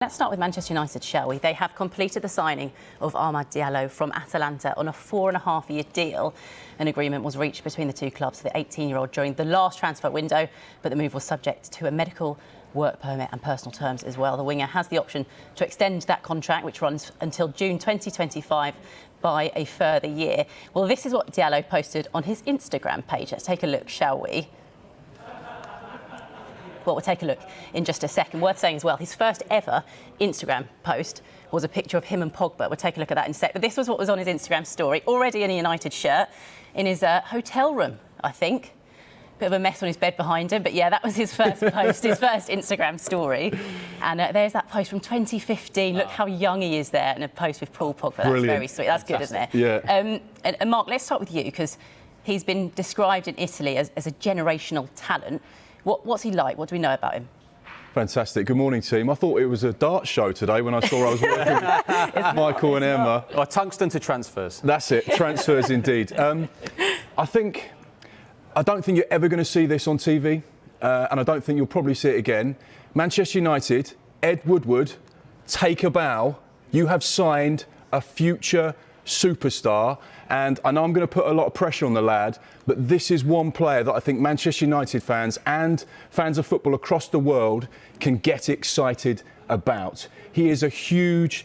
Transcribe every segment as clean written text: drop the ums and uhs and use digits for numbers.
Let's start with Manchester United, shall we? They have completed the signing of Amad Diallo from Atalanta on a 4.5-year deal. An agreement was reached between the two clubs for the 18-year-old during the last transfer window, but the move was subject to a medical, work permit and personal terms as well. The winger has the option to extend that contract, which runs until June 2025, by a further year. Well, this is what Diallo posted on his Instagram page. Let's take a look, shall we? Well, we'll take a look in just a second. Worth saying as well, his first ever Instagram post was a picture of him and Pogba. We'll take a look at that in a sec. But this was what was on his Instagram story, already in a United shirt, in his hotel room, I think. Bit of a mess on his bed behind him. But yeah, that was his first post, his first Instagram story. And there's that post from 2015. Look how young he is there, and a post with Paul Pogba. That's very sweet. That's fantastic. Good, isn't it? Yeah. And Mark, let's start with you, because he's been described in Italy as a generational talent. What's he like? What do we know about him? Fantastic. Good morning, team. I thought it was a dart show today when I saw I was working with Michael and Emma. Oh, tungsten to transfers. That's it. Transfers indeed. I don't think you're ever going to see this on TV, and I don't think you'll probably see it again. Manchester United, Ed Woodward, take a bow. You have signed a future superstar, and I know I'm going to put a lot of pressure on the lad, but this is one player that I think Manchester United fans and fans of football across the world can get excited about. He is a huge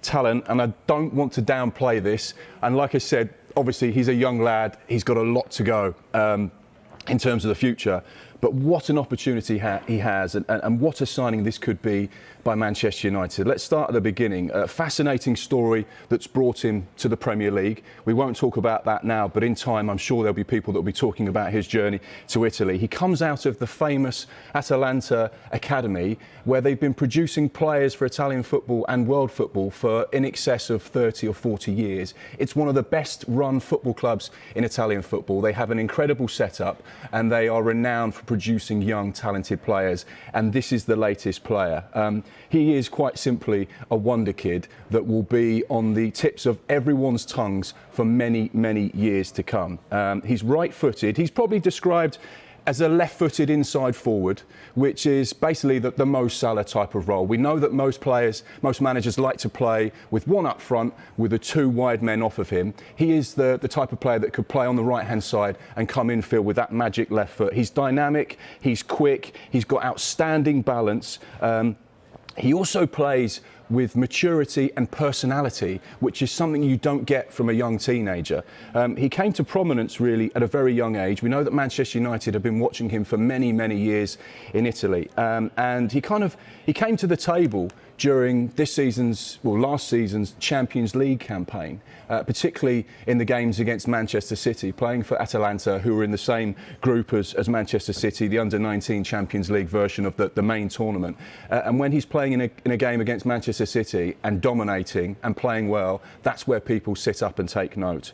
talent, and I don't want to downplay this. And like I said, obviously he's a young lad, he's got a lot to go in terms of the future. But what an opportunity he has, and what a signing this could be by Manchester United. Let's start at the beginning. A fascinating story that's brought him to the Premier League. We won't talk about that now, but in time I'm sure there'll be people that will be talking about his journey to Italy. He comes out of the famous Atalanta Academy, where they've been producing players for Italian football and world football for in excess of 30 or 40 years. It's one of the best run football clubs in Italian football. They have an incredible setup, and they are renowned for producing young, talented players, and this is the latest player. He is quite simply a wonder kid that will be on the tips of everyone's tongues for many, many years to come. He's right-footed. He's probably described as a left-footed inside forward, which is basically the Mo Salah type of role. We know that most managers like to play with one up front, with the two wide men off of him. He is the type of player that could play on the right-hand side and come infield with that magic left foot. He's dynamic, he's quick, he's got outstanding balance. He also plays with maturity and personality, which is something you don't get from a young teenager. He came to prominence really at a very young age. We know that Manchester United have been watching him for many, many years in Italy. And he came to the table during last season's Champions League campaign, particularly in the games against Manchester City, playing for Atalanta, who were in the same group as Manchester City, the under-19 Champions League version of the main tournament. And when he's playing in a game against Manchester City and dominating and playing well, that's where people sit up and take note.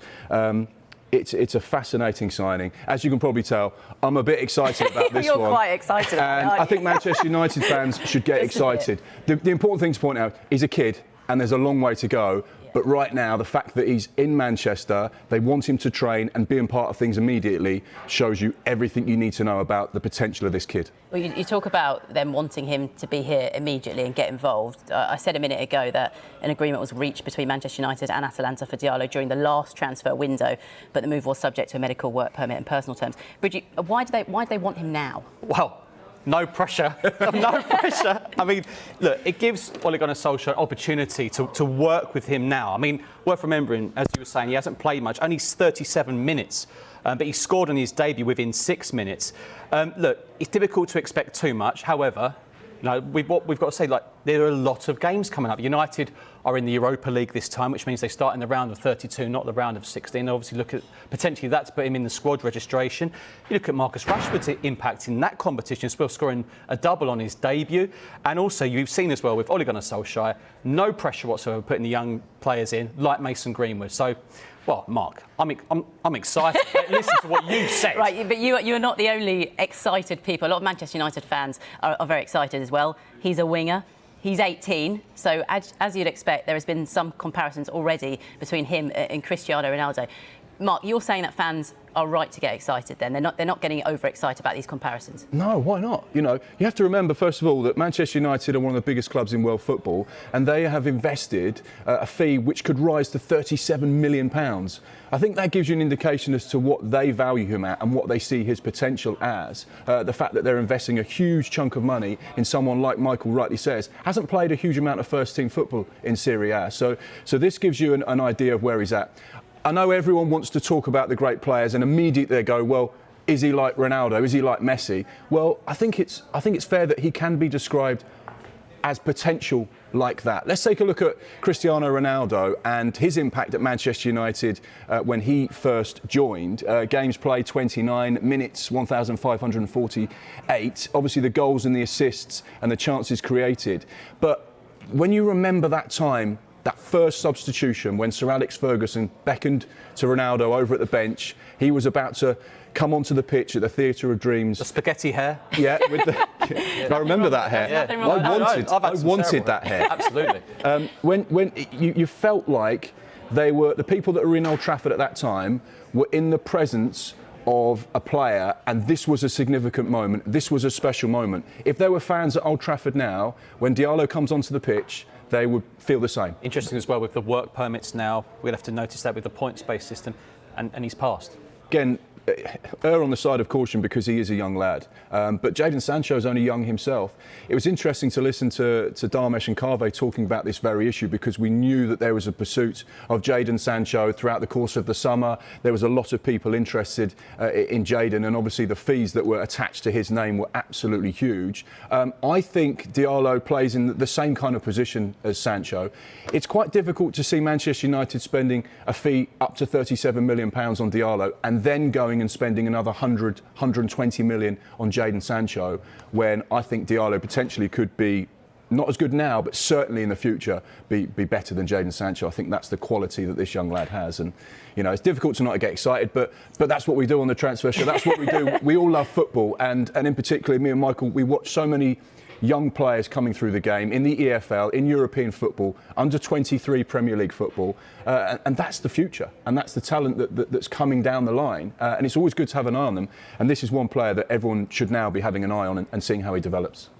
It's a fascinating signing. As you can probably tell, I'm a bit excited about this one. You're quite excited about it, aren't you? I think Manchester United fans should get excited. The important thing to point out, he's a kid and there's a long way to go. But right now, the fact that he's in Manchester, they want him to train and be a part of things immediately, shows you everything you need to know about the potential of this kid. Well, you talk about them wanting him to be here immediately and get involved. I said a minute ago that an agreement was reached between Manchester United and Atalanta for Diallo during the last transfer window, but the move was subject to a medical, work permit and personal terms. Bridget, why do they want him now? Well, no pressure. No pressure. I mean, look, it gives Ole Gunnar Solskjaer an opportunity to work with him now. I mean, worth remembering, as you were saying, he hasn't played much, only 37 minutes, but he scored on his debut within 6 minutes. Look, it's difficult to expect too much. However, you know, we've got to say, like, there are a lot of games coming up. United are in the Europa League this time, which means they start in the round of 32, not the round of 16. Obviously, look at potentially that to put him in the squad registration. You look at Marcus Rashford's impact in that competition, as well, scoring a double on his debut. And also, you've seen as well with Ole Gunnar Solskjaer, no pressure whatsoever putting the young players in, like Mason Greenwood. So, well, Mark, I'm excited. Listen to what you said. Right, but you're not the only excited people. A lot of Manchester United fans are very excited as well. He's a winger. He's 18, so as you'd expect, there has been some comparisons already between him and Cristiano Ronaldo. Mark, you're saying that fans are right to get excited then? They're not getting overexcited about these comparisons? No, why not? You know, you have to remember, first of all, that Manchester United are one of the biggest clubs in world football, and they have invested a fee which could rise to £37 million. I think that gives you an indication as to what they value him at and what they see his potential as. The fact that they're investing a huge chunk of money in someone like Michael rightly says, hasn't played a huge amount of first-team football in Serie A. So this gives you an idea of where he's at. I know everyone wants to talk about the great players, and immediately they go, well, is he like Ronaldo? Is he like Messi? Well, I think it's fair that he can be described as potential like that. Let's take a look at Cristiano Ronaldo and his impact at Manchester United when he first joined. Games played 29, minutes 1,548. Obviously the goals and the assists and the chances created. But when you remember that time, that first substitution when Sir Alex Ferguson beckoned to Ronaldo over at the bench, he was about to come onto the pitch at the Theatre of Dreams. The spaghetti hair. Yeah, with the. I remember that hair. I wanted that hair. Absolutely. When you felt like the people that were in Old Trafford at that time were in the presence of a player, and this was a significant moment. This was a special moment. If there were fans at Old Trafford now, when Diallo comes onto the pitch, they would feel the same. Interesting as well with the work permits now. We'll have to notice that with the points-based system, and he's passed. Again, err on the side of caution because he is a young lad. But Jadon Sancho's only young himself. It was interesting to listen to Dharmesh and Kave talking about this very issue because we knew that there was a pursuit of Jadon Sancho throughout the course of the summer. There was a lot of people interested in Jadon, and obviously the fees that were attached to his name were absolutely huge. I think Diallo plays in the same kind of position as Sancho. It's quite difficult to see Manchester United spending a fee up to £37 million on Diallo and then going and spending another 120 million on Jadon Sancho, when I think Diallo potentially could be not as good now, but certainly in the future be better than Jadon Sancho. I think that's the quality that this young lad has, and you know it's difficult to not get excited, but that's what we do on the transfer show. That's what we do. We all love football, and in particular, me and Michael, we watch so many young players coming through the game in the EFL, in European football, under 23 Premier League football, and that's the future, and that's the talent that's coming down the line, and it's always good to have an eye on them, and this is one player that everyone should now be having an eye on and seeing how he develops.